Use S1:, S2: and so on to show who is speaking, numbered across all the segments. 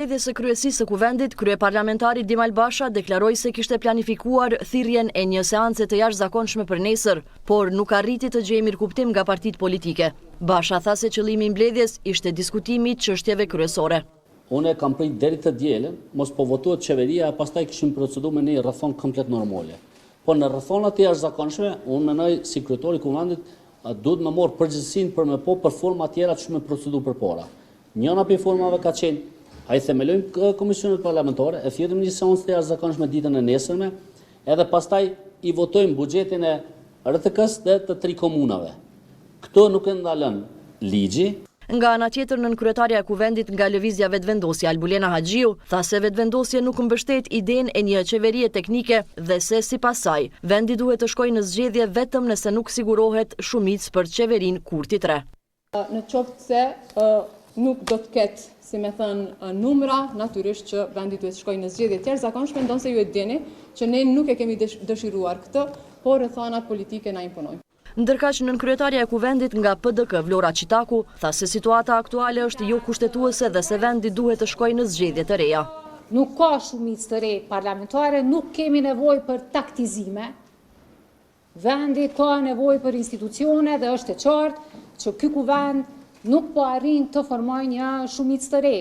S1: Mbledhjes së kryesisë së kuvendit, kryeparlamentari Dimal Basha deklaroi se kishte planifikuar thirrjen e një seance të jashtëzakonshme për nesër, por nuk arriti të gjejë mirëkuptim nga partitë politike. Basha tha se qëllimi i mbledhjes ishte diskutimi i çështjeve kryesore.
S2: Unë kam prit deri të dielën, mos po votohet qeveria, e pastaj kishim proceduar me një rrethon komplet normale. Po në rrethonat e jashtëzakonshme, unë mendoj si kryetari i kuvendit duhet më marr përgjegjësinë për me për forma tjera që me procedu përpara. Njëna për formave ka qenë ai themelojmë komisionet parlamentare, e thirrim një seancë të jashtëzakonshme ditën e nesërme, edhe pastaj i votojmë buxhetin e RTK-s dhe të 3 komunave. Këto nuk e ndalën ligji.
S1: Nga ana tjetër, nënkryetaria e kuvendit nga lëvizja vetëvendosje Albulena Haxhiu tha se vetëvendosje nuk mbështet idenë e një qeverie teknike dhe se sipas saj, vendi duhet të shkojë në zgjedhje vetëm nëse nuk sigurohet shumicë për qeverinë Kurti 3.
S3: Në qoftë se nuk do të ketë, si me thënë, numra, natyrisht që vendi duhet të shkojë në zgjedhje të jashtëzakonshme, ndonse ju e dini që ne nuk e kemi dëshiruar këtë, por rrethanat politike na imponojnë.
S1: Ndërkaq nënkryetaria e kuvendit nga PDK Vlora Qitaku tha se situata aktuale është jo kushtetuese dhe se vendi duhet të shkojë në zgjedhje të reja.
S4: Nuk ka shumicë të re parlamentare, nuk kemi nevojë për taktizime. Vendi ka nevojë për institucione dhe është e qartë që ky kuvend nuk po arrin të formojë një shumicë të re.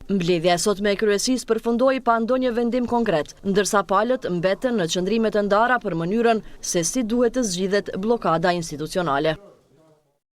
S1: Mbledhja e sotme e kryesisë përfundoi pa ndonjë vendim konkret, ndërsa palët mbeten në qëndrime të ndara për mënyrën se si duhet të zgjidhet bllokada institucionale.